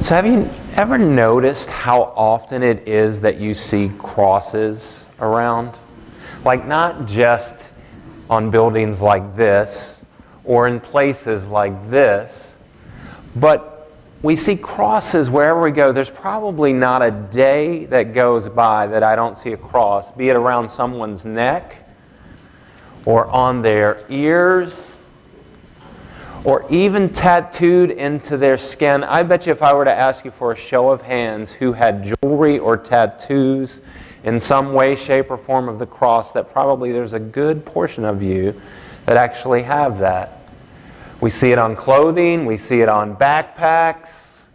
So have you ever noticed how often it is that you see crosses around? Like not just on buildings like this or in places like this, but we see crosses wherever we go. There's probably not a day that goes by that I don't see a cross, be it around someone's neck or on their ears, or even tattooed into their skin. I bet you if I were to ask you for a show of hands who had jewelry or tattoos in some way, shape, or form of the cross, that probably there's a good portion of you that actually have that. We see it on clothing, we see it on backpacks,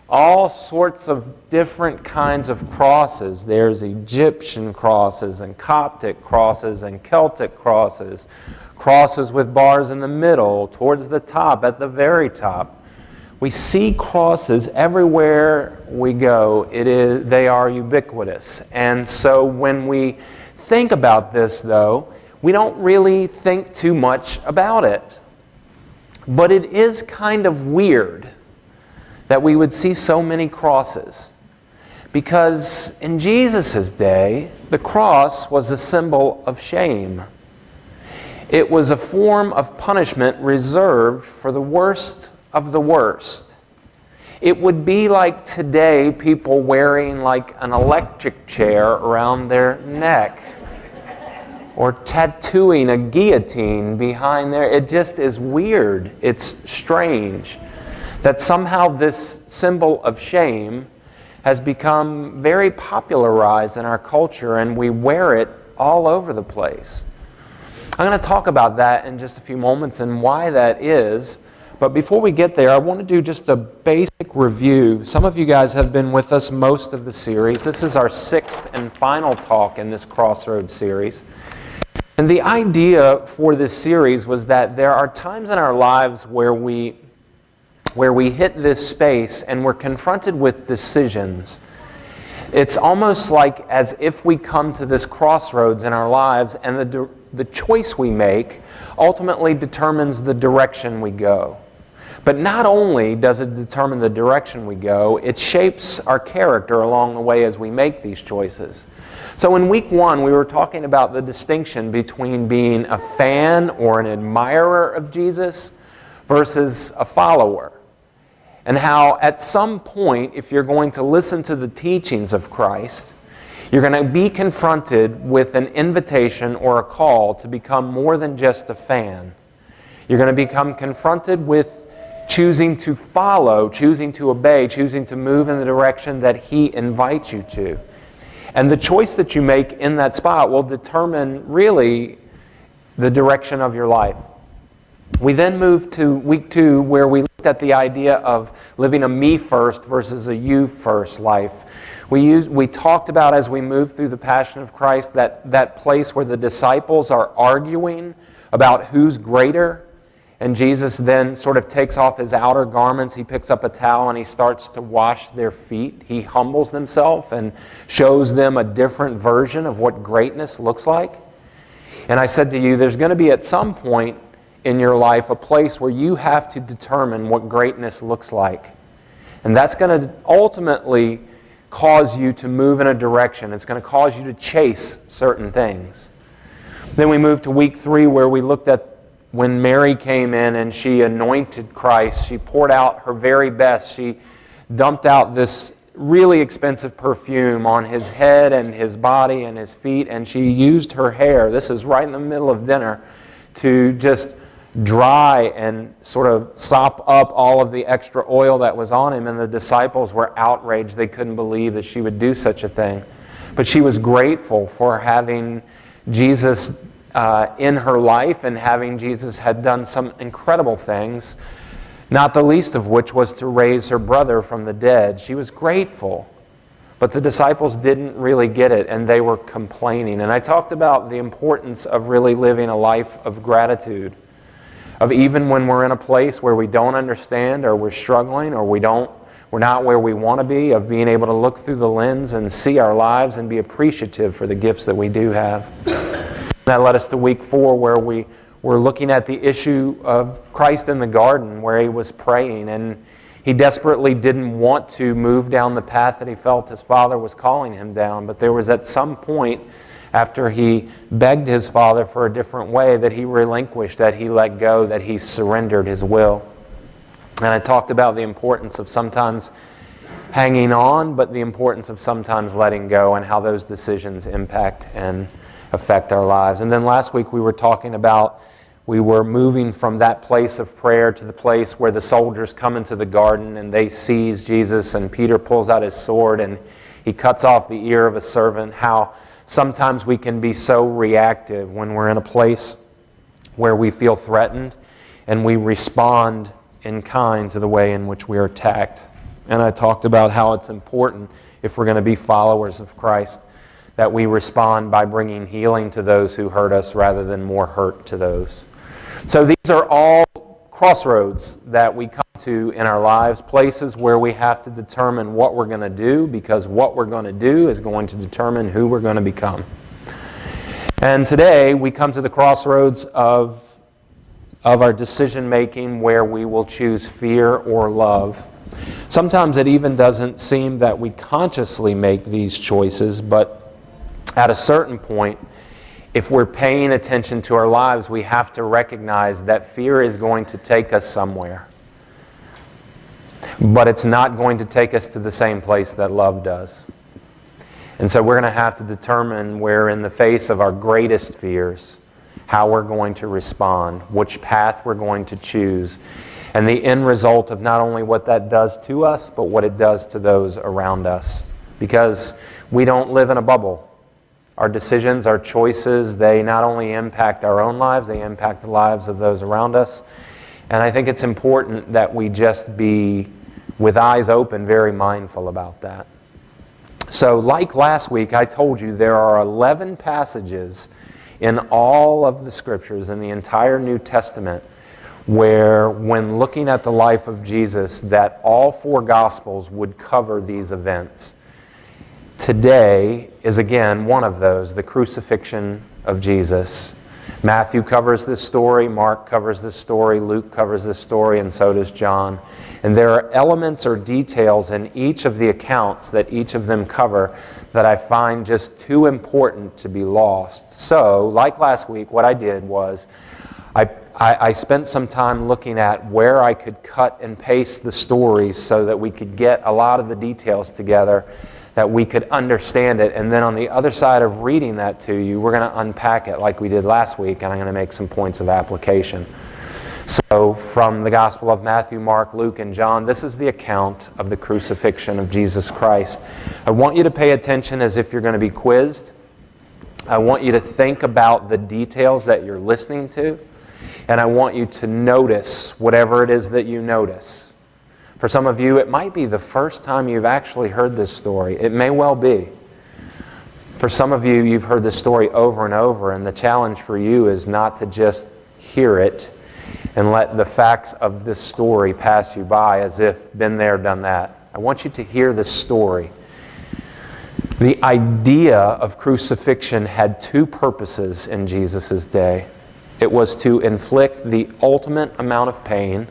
all sorts of different kinds of crosses. There's Egyptian crosses and Coptic crosses and Celtic crosses, crosses with bars in the middle, towards the top, at the very top. We see crosses everywhere we go. They are ubiquitous. And so when we think about this, though, we don't really think too much about it. But it is kind of weird that we would see so many crosses. Because in Jesus' day, the cross was a symbol of shame. It was a form of punishment reserved for the worst of the worst. It would be like today people wearing like an electric chair around their neck or tattooing a guillotine behind there. It just is weird. It's strange that somehow this symbol of shame has become very popularized in our culture, and we wear it all over the place. I'm going to talk about that in just a few moments and why that is. But before we get there, I want to do just a basic review. Some of you guys have been with us most of the series. This is our 6th and final talk in this Crossroads series. And the idea for this series was that there are times in our lives where we hit this space and we're confronted with decisions. It's almost like as if we come to this crossroads in our lives, and the choice we make ultimately determines the direction we go. But not only does it determine the direction we go, it shapes our character along the way as we make these choices. So in week 1, we were talking about the distinction between being a fan or an admirer of Jesus versus a follower. And how at some point, if you're going to listen to the teachings of Christ, you're going to be confronted with an invitation or a call to become more than just a fan. You're going to become confronted with choosing to follow, choosing to obey, choosing to move in the direction that He invites you to. And the choice that you make in that spot will determine really the direction of your life. We then moved to week 2, where we looked at the idea of living a me first versus a you first life. We talked about, as we moved through the Passion of Christ, that place where the disciples are arguing about who's greater, and Jesus then sort of takes off his outer garments, he picks up a towel and he starts to wash their feet. He humbles himself and shows them a different version of what greatness looks like. And I said to you, there's going to be at some point in your life a place where you have to determine what greatness looks like. And that's going to ultimately cause you to move in a direction. It's going to cause you to chase certain things. Then we moved to week 3, where we looked at when Mary came in and she anointed Christ. She poured out her very best. She dumped out this really expensive perfume on his head and his body and his feet, and she used her hair, this is right in the middle of dinner, to just dry and sort of sop up all of the extra oil that was on him. And the disciples were outraged. They couldn't believe that she would do such a thing. But she was grateful for having Jesus in her life, and having Jesus had done some incredible things, not the least of which was to raise her brother from the dead. She was grateful. But the disciples didn't really get it, and they were complaining. And I talked about the importance of really living a life of gratitude. Of even when we're in a place where we don't understand, or we're struggling, or we're not where we want to be, of being able to look through the lens and see our lives and be appreciative for the gifts that we do have. That led us to week 4, where we're looking at the issue of Christ in the garden, where he was praying, and He desperately didn't want to move down the path that he felt his father was calling him down, but there was at some point after he begged his father for a different way that he relinquished, that he let go, that he surrendered his will. And I talked about the importance of sometimes hanging on, but the importance of sometimes letting go and how those decisions impact and affect our lives. And then last week we were talking about we were moving from that place of prayer to the place where the soldiers come into the garden and they seize Jesus, and Peter pulls out his sword and he cuts off the ear of a servant. How sometimes we can be so reactive when we're in a place where we feel threatened and we respond in kind to the way in which we are attacked. And I talked about how it's important, if we're going to be followers of Christ, that we respond by bringing healing to those who hurt us rather than more hurt to those. So these are all crossroads that we come to in our lives, places where we have to determine what we're going to do, because what we're going to do is going to determine who we're going to become. And today we come to the crossroads of our decision making, where we will choose fear or love. Sometimes it even doesn't seem that we consciously make these choices, but at a certain point, if we're paying attention to our lives, we have to recognize that fear is going to take us somewhere. But it's not going to take us to the same place that love does. And so we're going to have to determine where, in the face of our greatest fears, how we're going to respond, which path we're going to choose, and the end result of not only what that does to us, but what it does to those around us. Because we don't live in a bubble. Our decisions, our choices, they not only impact our own lives, they impact the lives of those around us. And I think it's important that we just be, with eyes open, very mindful about that. So like last week, I told you there are 11 passages in all of the Scriptures, in the entire New Testament, where when looking at the life of Jesus, that all 4 Gospels would cover these events. Today is again one of those, the crucifixion of Jesus. Matthew covers this story, Mark covers this story, Luke covers this story, and so does John. And there are elements or details in each of the accounts that each of them cover that I find just too important to be lost. So, like last week, what I did was I spent some time looking at where I could cut and paste the stories so that we could get a lot of the details together, that we could understand it. And then on the other side of reading that to you, we're going to unpack it like we did last week, and I'm going to make some points of application. So from the Gospel of Matthew, Mark, Luke, and John, this is the account of the crucifixion of Jesus Christ. I want you to pay attention as if you're going to be quizzed. I want you to think about the details that you're listening to, and I want you to notice whatever it is that you notice. For some of you, it might be the first time you've actually heard this story. It may well be. For some of you, you've heard this story over and over, and the challenge for you is not to just hear it and let the facts of this story pass you by as if been there, done that. I want you to hear this story. The idea of crucifixion had 2 purposes in Jesus' day. It was to inflict the ultimate amount of pain,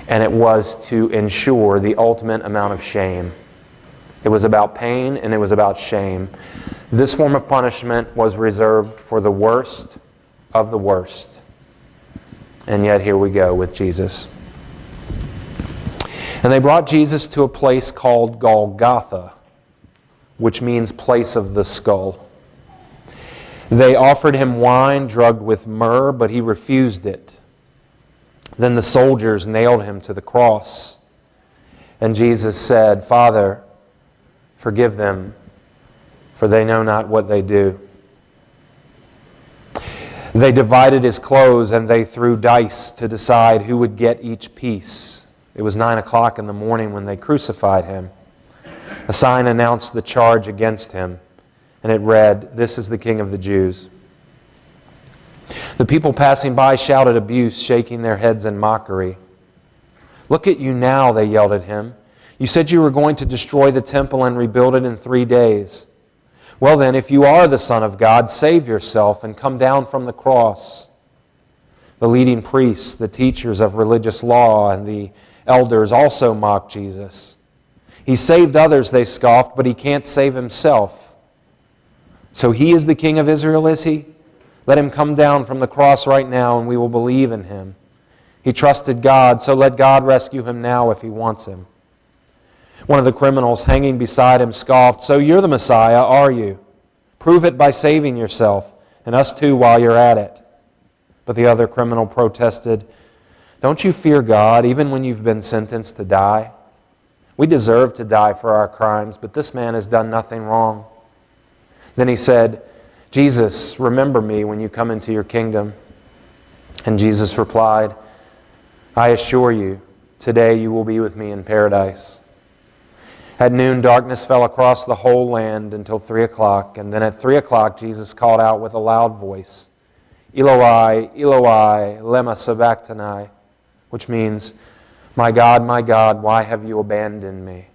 and it was to ensure the ultimate amount of shame. It was about pain and it was about shame. This form of punishment was reserved for the worst of the worst. And yet here we go with Jesus. And they brought Jesus to a place called Golgotha, which means place of the skull. They offered him wine drugged with myrrh, but he refused it. Then the soldiers nailed him to the cross. And Jesus said, "Father, forgive them, for they know not what they do." They divided his clothes and they threw dice to decide who would get each piece. It was 9 o'clock in the morning when they crucified him. A sign announced the charge against him, and it read, "This is the King of the Jews." The people passing by shouted abuse, shaking their heads in mockery. "Look at you now," they yelled at him. "You said you were going to destroy the temple and rebuild it in 3 days. Well then, if you are the Son of God, save yourself and come down from the cross." The leading priests, the teachers of religious law, and the elders also mocked Jesus. He saved others, they scoffed, but he can't save himself. So he is the King of Israel, is he? Let him come down from the cross right now and we will believe in him. He trusted God, so let God rescue him now if he wants him. One of the criminals hanging beside him scoffed, so you're the Messiah, are you? Prove it by saving yourself, and us too while you're at it. But the other criminal protested, don't you fear God even when you've been sentenced to die? We deserve to die for our crimes, but this man has done nothing wrong. Then he said, Jesus, remember me when you come into your kingdom. And Jesus replied, I assure you, today you will be with me in paradise. At noon, darkness fell across the whole land until 3 o'clock, and then at 3 o'clock Jesus called out with a loud voice, Eloi, Eloi, lema sabachthani, which means, my God, why have you abandoned me?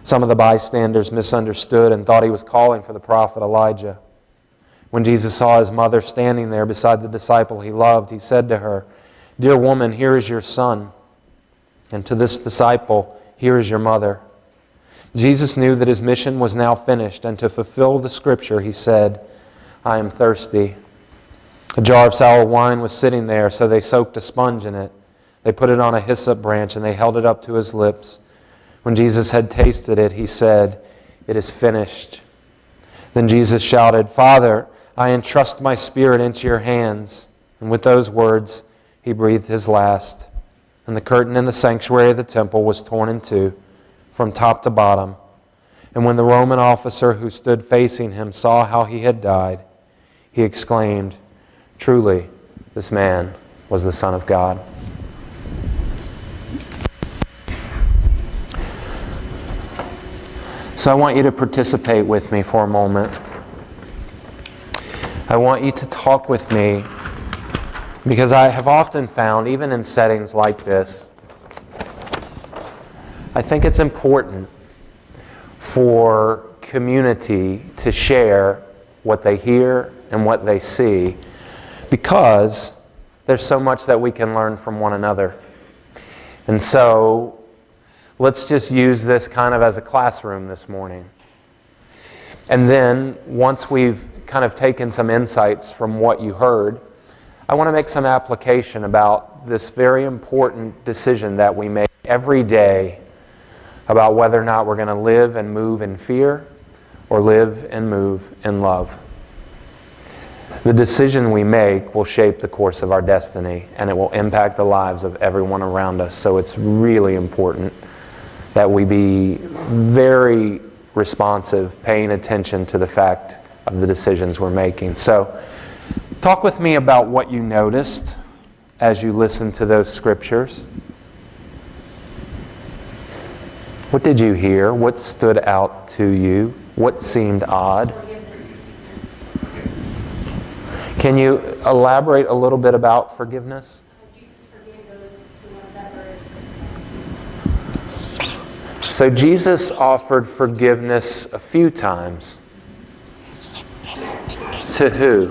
Some of the bystanders misunderstood and thought he was calling for the prophet Elijah. When Jesus saw his mother standing there beside the disciple he loved, he said to her, Dear woman, here is your son. And to this disciple, here is your mother. Jesus knew that his mission was now finished, and to fulfill the scripture, he said, I am thirsty. A jar of sour wine was sitting there, so they soaked a sponge in it. They put it on a hyssop branch, and they held it up to his lips. When Jesus had tasted it, he said, It is finished. Then Jesus shouted, Father, I entrust my spirit into your hands. And with those words, he breathed his last. And the curtain in the sanctuary of the temple was torn in two, from top to bottom. And when the Roman officer who stood facing him saw how he had died, he exclaimed, Truly, this man was the Son of God. So I want you to participate with me for a moment. I want you to talk with me because I have often found, even in settings like this, I think it's important for community to share what they hear and what they see because there's so much that we can learn from one another. And so let's just use this kind of as a classroom this morning. And then once we've kind of taken some insights from what you heard, I want to make some application about this very important decision that we make every day about whether or not we're going to live and move in fear or live and move in love. The decision we make will shape the course of our destiny, and it will impact the lives of everyone around us. So it's really important that we be very responsive, paying attention to the fact of the decisions we're making. So talk with me about what you noticed as you listened to those scriptures. What did you hear? What stood out to you? What seemed odd? Can you elaborate a little bit about forgiveness? So Jesus offered forgiveness a few times. To who?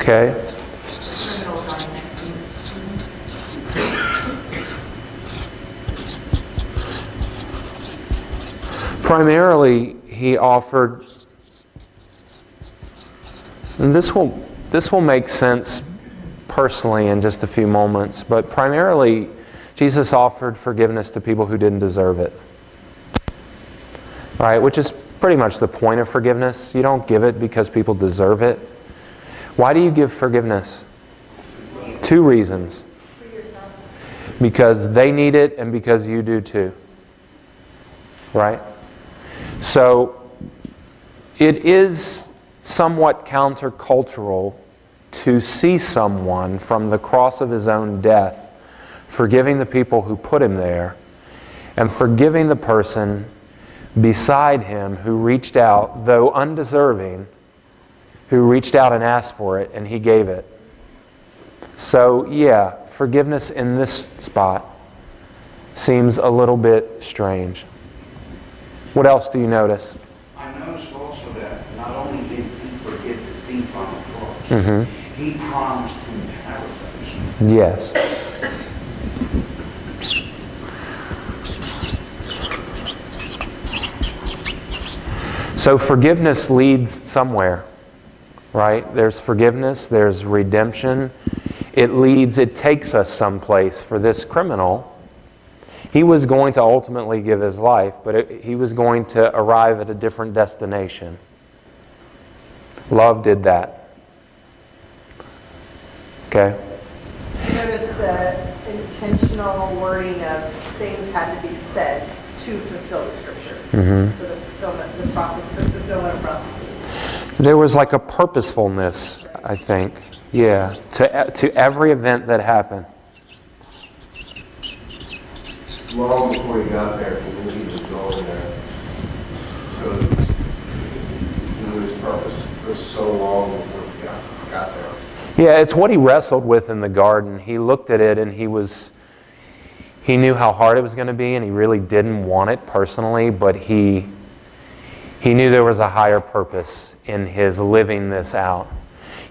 Okay. Primarily, he offered, and this will make sense personally in just a few moments, but primarily, Jesus offered forgiveness to people who didn't deserve it. Right? Which is pretty much the point of forgiveness. You don't give it because people deserve it. Why do you give forgiveness? 2 reasons. Because they need it and because you do too. Right? So, it is somewhat countercultural to see someone from the cross of his own death forgiving the people who put him there and forgiving the person beside him who reached out, though undeserving, who reached out and asked for it, and he gave it. So, yeah, forgiveness in this spot seems a little bit strange. What else do you notice? I noticed also that not only did he forgive He promised him paradise. Yes. So forgiveness leads somewhere, right? There's forgiveness, there's redemption. It takes us someplace. For this criminal, he was going to ultimately give his life, but he was going to arrive at a different destination. Love did that. Okay? Notice the intentional wording of things had to be said to fulfill the Scripture. So the fulfillment of prophecy. There was like a purposefulness, I think. Yeah, to every event that happened. Long before he got there, he knew he was going there. So he knew his purpose for so long before he got there. Yeah, it's what he wrestled with in the garden. He looked at it and he knew how hard it was going to be, and he really didn't want it personally, but he knew there was a higher purpose in his living this out.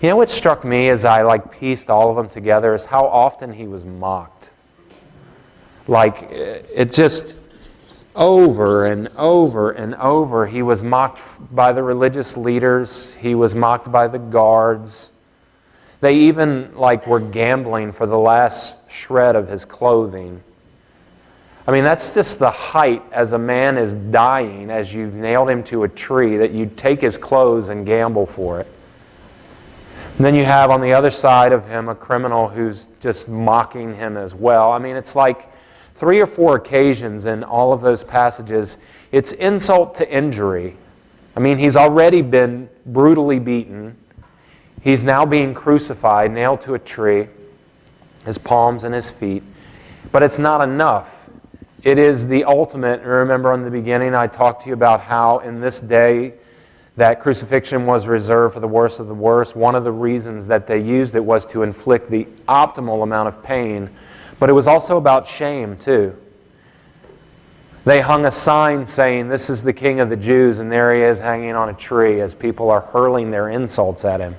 You know what struck me as I pieced all of them together is how often he was mocked. It just over and over and over. He was mocked by the religious leaders. He was mocked by the guards. They even were gambling for the last shred of his clothing. I mean, that's just the height as a man is dying, as you've nailed him to a tree, that you'd take his clothes and gamble for it. And then you have on the other side of him a criminal who's just mocking him as well. I mean, it's like 3 or 4 occasions in all of those passages, it's insult to injury. I mean, he's already been brutally beaten. He's now being crucified, nailed to a tree, his palms and his feet. But it's not enough. It is the ultimate. And remember in the beginning I talked to you about how in this day that crucifixion was reserved for the worst of the worst. One of the reasons that they used it was to inflict the optimal amount of pain. But it was also about shame too. They hung a sign saying, "This is the King of the Jews," and there he is hanging on a tree as people are hurling their insults at him.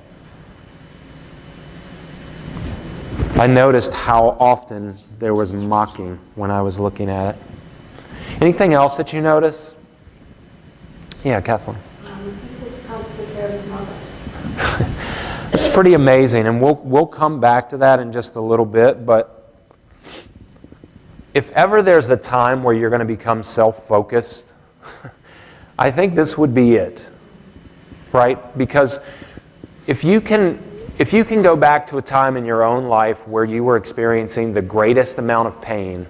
I noticed how often there was mocking when I was looking at it. Anything else that you notice? Yeah, Kathleen. It's pretty amazing, and we'll come back to that in just a little bit, but if ever there's a time where you're going to become self-focused, I think this would be it, right? Because if you can go back to a time in your own life where you were experiencing the greatest amount of pain,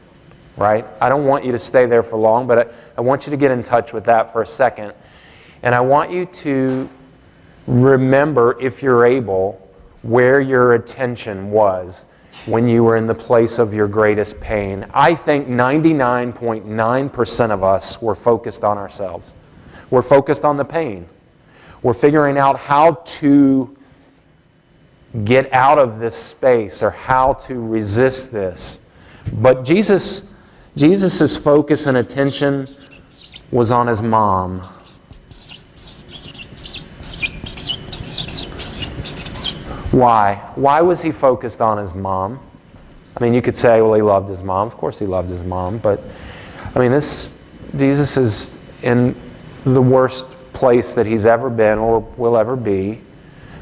right? I don't want you to stay there for long, but I want you to get in touch with that for a second. And I want you to remember, if you're able, where your attention was when you were in the place of your greatest pain. I think 99.9% of us were focused on ourselves. We're focused on the pain. We're figuring out how to get out of this space or how to resist this. But Jesus' focus and attention was on his mom. Why? Why was he focused on his mom? I mean, you could say, well, he loved his mom. Of course he loved his mom. But, I mean, Jesus is in the worst place that he's ever been or will ever be.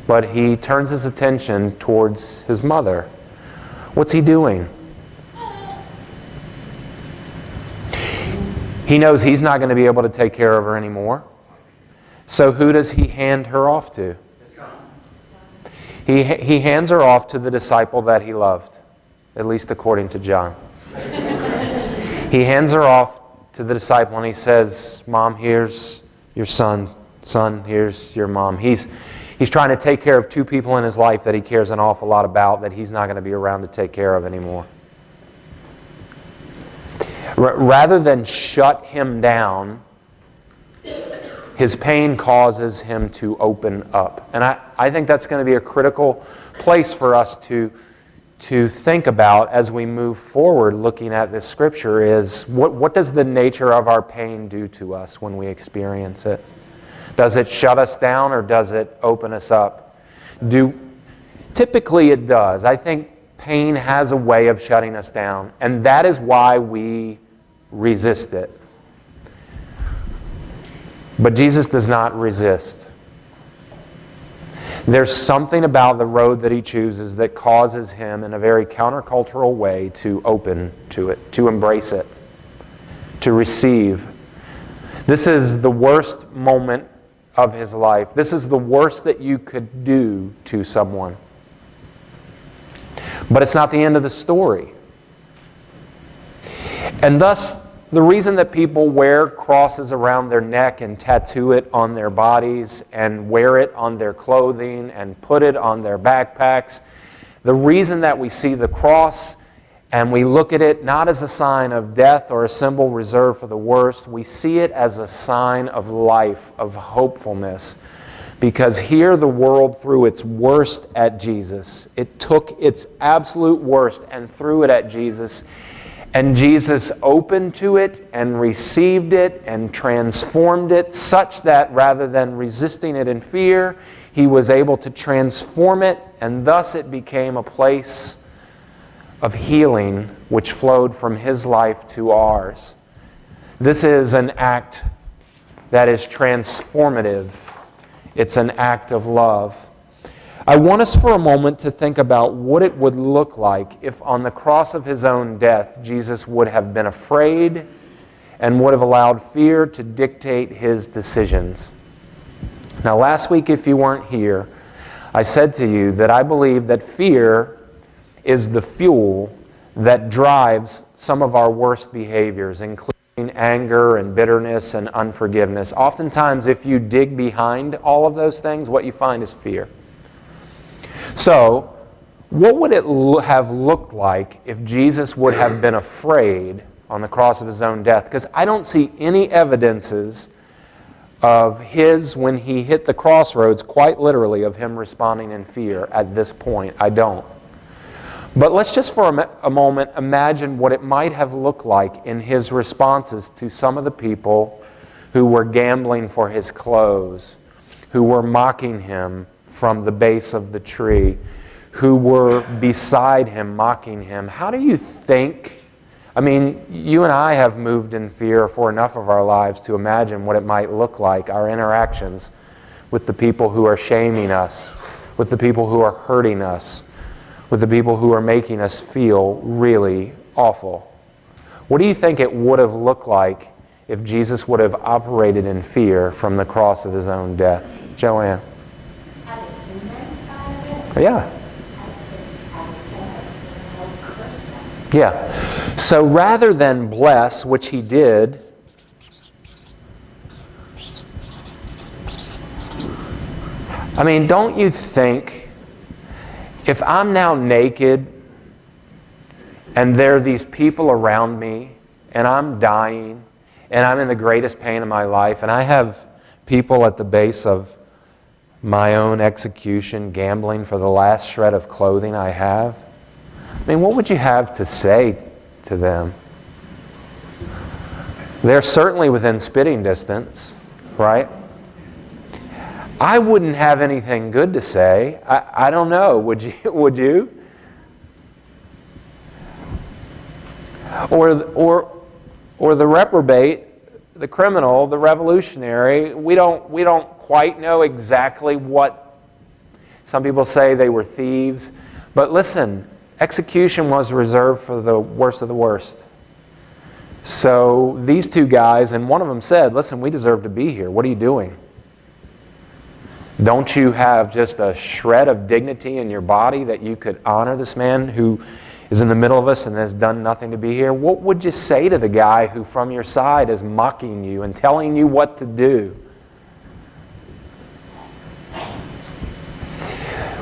But he turns his attention towards his mother. What's he doing? He knows he's not going to be able to take care of her anymore. So who does he hand her off to? He hands her off to the disciple that he loved, at least according to John. He hands her off to the disciple and he says, "Mom, here's your son. Son, here's your mom." He's trying to take care of 2 people in his life that he cares an awful lot about that he's not going to be around to take care of anymore. Rather than shut him down, his pain causes him to open up. And I think that's going to be a critical place for us to think about as we move forward looking at this scripture is what does the nature of our pain do to us when we experience it? Does it shut us down or does it open us up? Do Typically it does. I think pain has a way of shutting us down, and that is why we resist it. But Jesus does not resist. There's something about the road that he chooses that causes him in a very countercultural way to open to it, to embrace it, to receive. This is the worst moment of his life. This is the worst that you could do to someone. But it's not the end of the story. And thus, the reason that people wear crosses around their neck and tattoo it on their bodies and wear it on their clothing and put it on their backpacks, the reason that we see the cross and we look at it not as a sign of death or a symbol reserved for the worst, we see it as a sign of life, of hopefulness. Because here the world threw its worst at Jesus. It took its absolute worst and threw it at Jesus. And Jesus opened to it and received it and transformed it such that rather than resisting it in fear, he was able to transform it, and thus it became a place of healing which flowed from his life to ours. This is an act that is transformative. It's an act of love. I want us for a moment to think about what it would look like if on the cross of his own death, Jesus would have been afraid and would have allowed fear to dictate his decisions. Now, last week, if you weren't here, I said to you that I believe that fear is the fuel that drives some of our worst behaviors, including anger and bitterness and unforgiveness. Oftentimes, if you dig behind all of those things, what you find is fear. So, what would it have looked like if Jesus would have been afraid on the cross of his own death? Because I don't see any evidences of his, when he hit the crossroads, quite literally, of him responding in fear at this point. I don't. But let's just for a moment imagine what it might have looked like in his responses to some of the people who were gambling for his clothes, who were mocking him from the base of the tree, who were beside him, mocking him. How do you think, I mean, you and I have moved in fear for enough of our lives to imagine what it might look like, our interactions with the people who are shaming us, with the people who are hurting us, with the people who are making us feel really awful. What do you think it would have looked like if Jesus would have operated in fear from the cross of his own death? Joanne? Yeah. Yeah. So rather than bless, which he did, I mean, don't you think if I'm now naked and there are these people around me and I'm dying and I'm in the greatest pain of my life and I have people at the base of my own execution, gambling for the last shred of clothing I have? I mean, what would you have to say to them? They're certainly within spitting distance, right? I wouldn't have anything good to say. I don't know. Would you? Would you? Or the reprobate, the criminal, the revolutionary. We don't quite know exactly what. Some people say they were thieves, but listen, execution was reserved for the worst of the worst. So these two guys, and one of them said, "Listen, we deserve to be here. What are you doing? Don't you have just a shred of dignity in your body that you could honor this man who is in the middle of us and has done nothing to be here?" What would you say to the guy who from your side is mocking you and telling you what to do?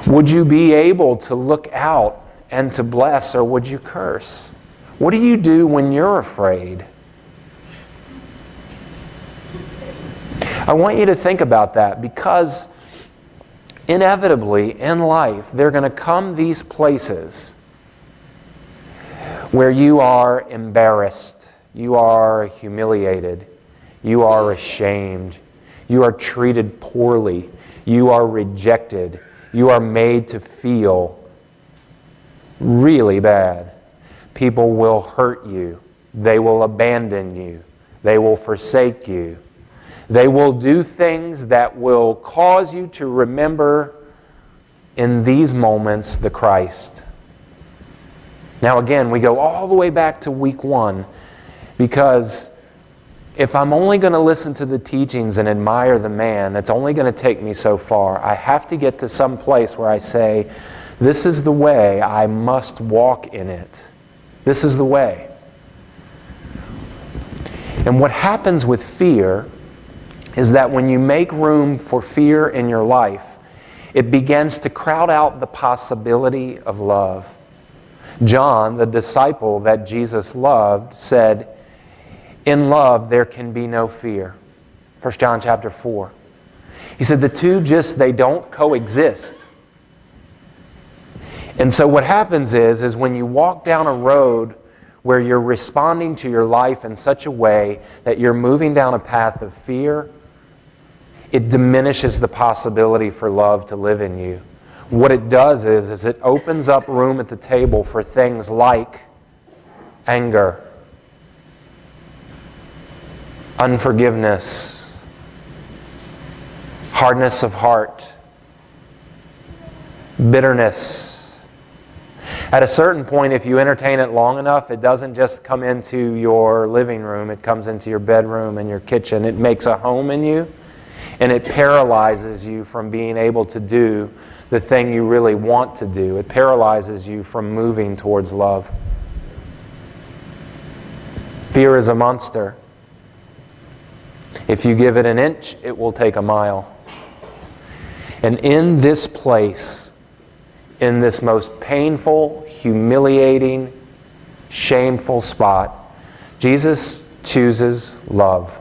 Would you be able to look out and to bless, or would you curse? What do you do when you're afraid? I want you to think about that, because inevitably in life there are going to come these places where you are embarrassed, you are humiliated, you are ashamed, you are treated poorly, you are rejected, you are made to feel really bad. People will hurt you. They will abandon you. They will forsake you. They will do things that will cause you to remember in these moments the Christ. Now again, we go all the way back to week 1, because if I'm only going to listen to the teachings and admire the man, that's only going to take me so far. I have to get to some place where I say, this is the way, I must walk in it. This is the way. And what happens with fear is that when you make room for fear in your life, it begins to crowd out the possibility of love. John, the disciple that Jesus loved, said, in love there can be no fear. 1 John chapter 4. He said the two they don't coexist. And so what happens is when you walk down a road where you're responding to your life in such a way that you're moving down a path of fear, it diminishes the possibility for love to live in you. What it does is it opens up room at the table for things like anger, unforgiveness, hardness of heart, bitterness. At a certain point, if you entertain it long enough, it doesn't just come into your living room, it comes into your bedroom and your kitchen. It makes a home in you, and it paralyzes you from being able to do the thing you really want to do. It paralyzes you from moving towards love. Fear is a monster. If you give it an inch, it will take a mile. And in this place, in this most painful, humiliating, shameful spot, Jesus chooses love.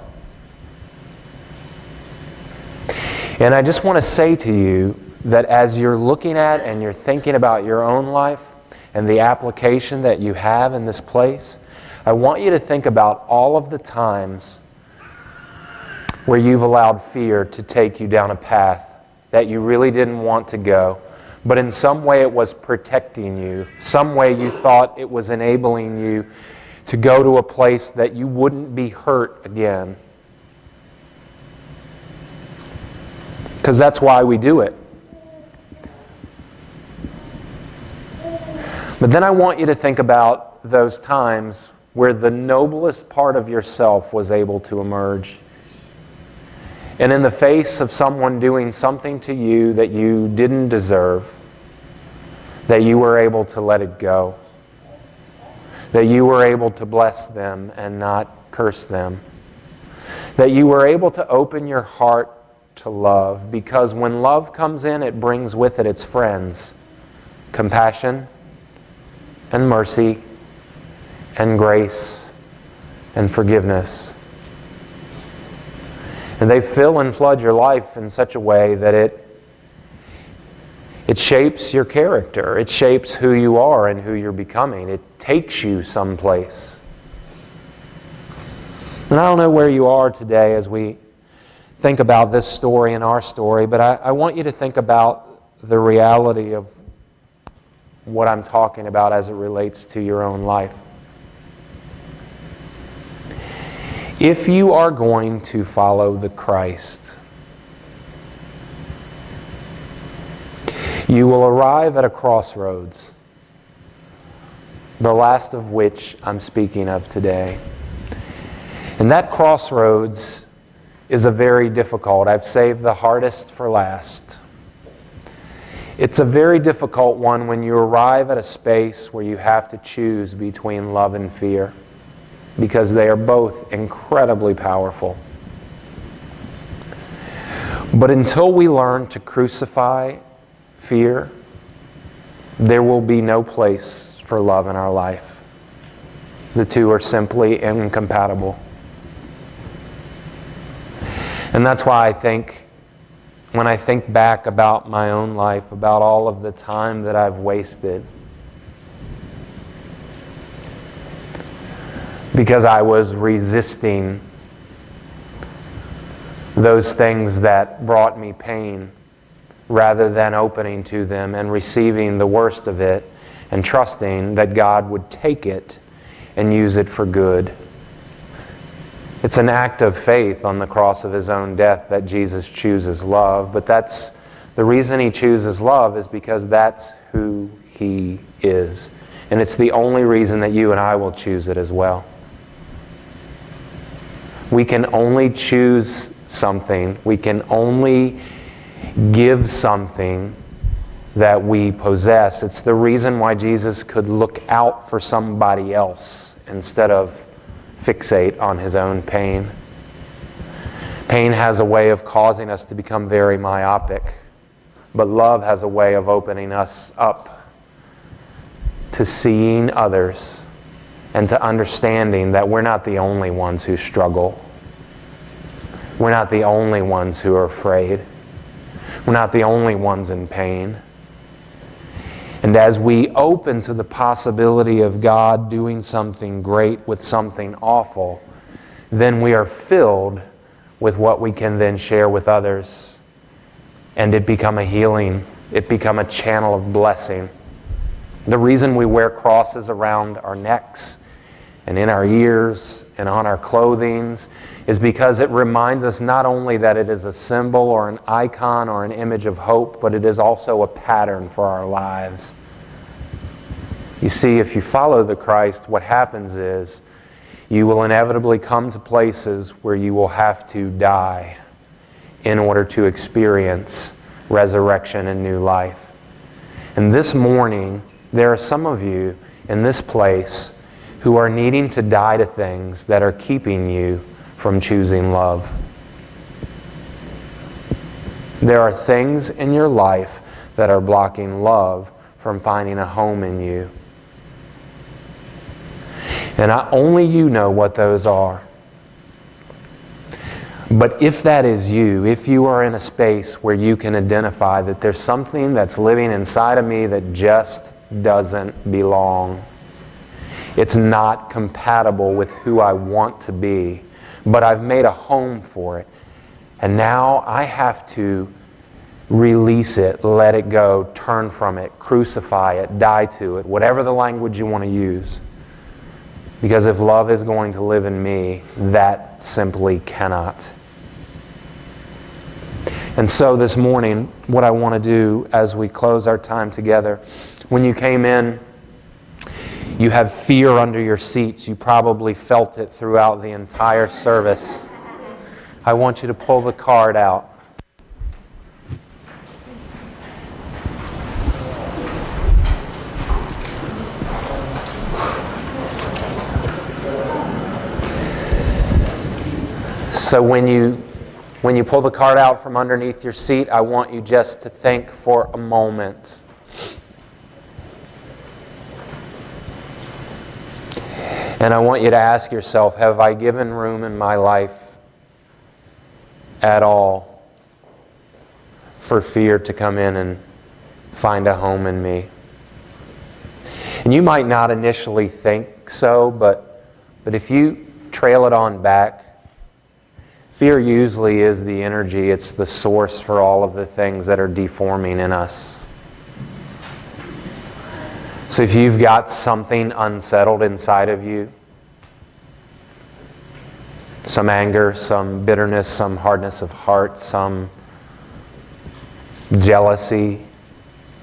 And I just want to say to you that as you're looking at and you're thinking about your own life and the application that you have in this place, I want you to think about all of the times where you've allowed fear to take you down a path that you really didn't want to go, but in some way it was protecting you. Some way you thought it was enabling you to go to a place that you wouldn't be hurt again. Because that's why we do it. But then I want you to think about those times where the noblest part of yourself was able to emerge. And in the face of someone doing something to you that you didn't deserve, that you were able to let it go. That you were able to bless them and not curse them. That you were able to open your heart to love, because when love comes in, it brings with it its friends. Compassion and mercy and grace and forgiveness. And they fill and flood your life in such a way that it shapes your character. It shapes who you are and who you're becoming. It takes you someplace. And I don't know where you are today as we think about this story and our story, but I want you to think about the reality of what I'm talking about as it relates to your own life. If you are going to follow the Christ, you will arrive at a crossroads, the last of which I'm speaking of today. And that crossroads is a very difficult, I've saved the hardest for last. It's a very difficult one when you arrive at a space where you have to choose between love and fear, because they are both incredibly powerful. But until we learn to crucify fear, there will be no place for love in our life. The two are simply incompatible. And that's why I think, when I think back about my own life, about all of the time that I've wasted, because I was resisting those things that brought me pain, rather than opening to them and receiving the worst of it and trusting that God would take it and use it for good. It's an act of faith on the cross of his own death that Jesus chooses love, but that's the reason he chooses love is because that's who he is. And it's the only reason that you and I will choose it as well. We can only choose something, we can only give something that we possess. It's the reason why Jesus could look out for somebody else instead of fixate on his own pain. Pain has a way of causing us to become very myopic, but love has a way of opening us up to seeing others and to understanding that we're not the only ones who struggle. We're not the only ones who are afraid. We're not the only ones in pain. And as we open to the possibility of God doing something great with something awful, then we are filled with what we can then share with others. And it become a healing. It become a channel of blessing. The reason we wear crosses around our necks and in our ears and on our clothing is because it reminds us not only that it is a symbol or an icon or an image of hope, but it is also a pattern for our lives. You see, if you follow the Christ, what happens is you will inevitably come to places where you will have to die in order to experience resurrection and new life. And this morning, there are some of you in this place who are needing to die to things that are keeping you from choosing love. There are things in your life that are blocking love from finding a home in you. And only you know what those are. But if that is you, if you are in a space where you can identify that there's something that's living inside of me that just doesn't belong, it's not compatible with who I want to be, but I've made a home for it. And now I have to release it, let it go, turn from it, crucify it, die to it, whatever the language you want to use. Because if love is going to live in me, that simply cannot. And so this morning, what I want to do as we close our time together, when you came in, you have fear under your seats. You probably felt it throughout the entire service. I want you to pull the card out. So when you pull the card out from underneath your seat, I want you just to think for a moment. And I want you to ask yourself, have I given room in my life at all for fear to come in and find a home in me? And you might not initially think so, but if you trail it on back, fear usually is the energy, it's the source for all of the things that are deforming in us. So if you've got something unsettled inside of you, some anger, some bitterness, some hardness of heart, some jealousy,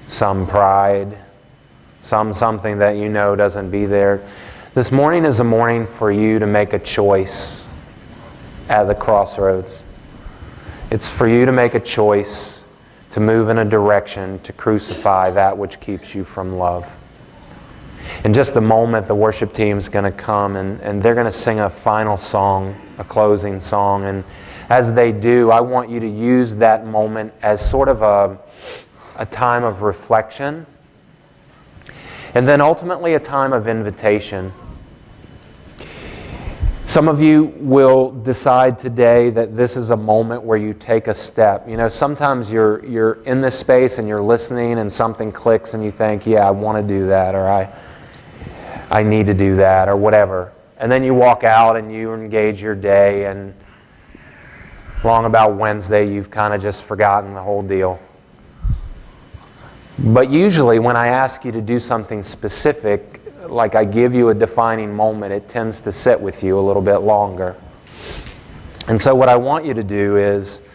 some pride, something that you know doesn't be there, this morning is a morning for you to make a choice at the crossroads. It's for you to make a choice to move in a direction to crucify that which keeps you from love. In just a moment, the worship team's going to come and they're going to sing a final song, a closing song. And as they do, I want you to use that moment as sort of a time of reflection and then ultimately a time of invitation. Some of you will decide today that this is a moment where you take a step. You know, sometimes you're in this space and you're listening and something clicks and you think, yeah, I want to do that, or I need to do that, or whatever. And then you walk out and you engage your day, and long about Wednesday, you've kind of just forgotten the whole deal. But usually when I ask you to do something specific, like I give you a defining moment, it tends to sit with you a little bit longer. And so what I want you to do is,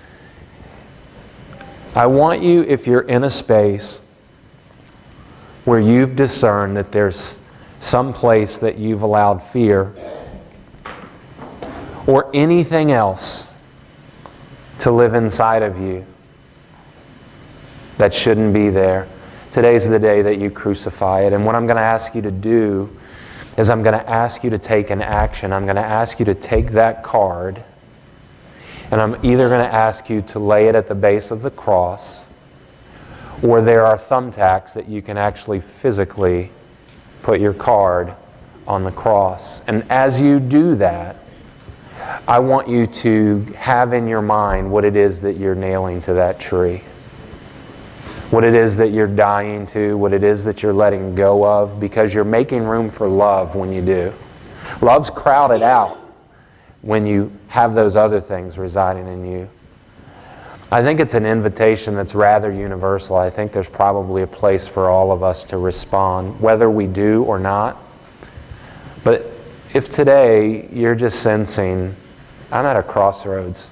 I want you, if you're in a space where you've discerned that there's some place that you've allowed fear or anything else to live inside of you that shouldn't be there, today's the day that you crucify it. And what I'm going to ask you to do is I'm going to ask you to take an action. I'm going to ask you to take that card, and I'm either going to ask you to lay it at the base of the cross, or there are thumbtacks that you can actually physically put your card on the cross. And as you do that, I want you to have in your mind what it is that you're nailing to that tree. What it is that you're dying to, what it is that you're letting go of, because you're making room for love when you do. Love's crowded out when you have those other things residing in you. I think it's an invitation that's rather universal. I think there's probably a place for all of us to respond, whether we do or not. But if today you're just sensing, I'm at a crossroads.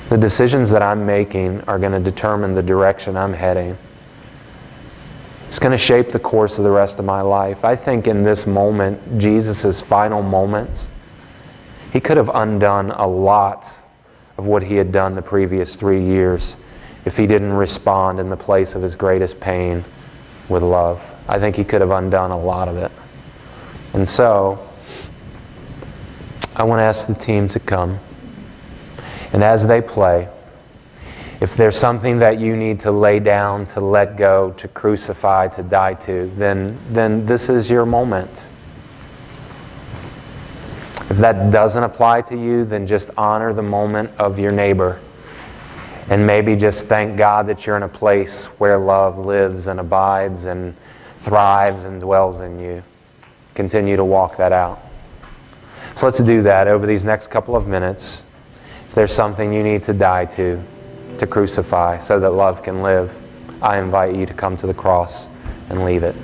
The decisions that I'm making are going to determine the direction I'm heading. It's going to shape the course of the rest of my life. I think in this moment, Jesus' final moments, he could have undone a lot of what he had done the previous 3 years if he didn't respond in the place of his greatest pain with love. I think he could have undone a lot of it. And so, I want to ask the team to come. And as they play, if there's something that you need to lay down, to let go, to crucify, to die to, then this is your moment. If that doesn't apply to you, then just honor the moment of your neighbor. And maybe just thank God that you're in a place where love lives and abides and thrives and dwells in you. Continue to walk that out. So let's do that over these next couple of minutes. If there's something you need to die to crucify so that love can live, I invite you to come to the cross and leave it.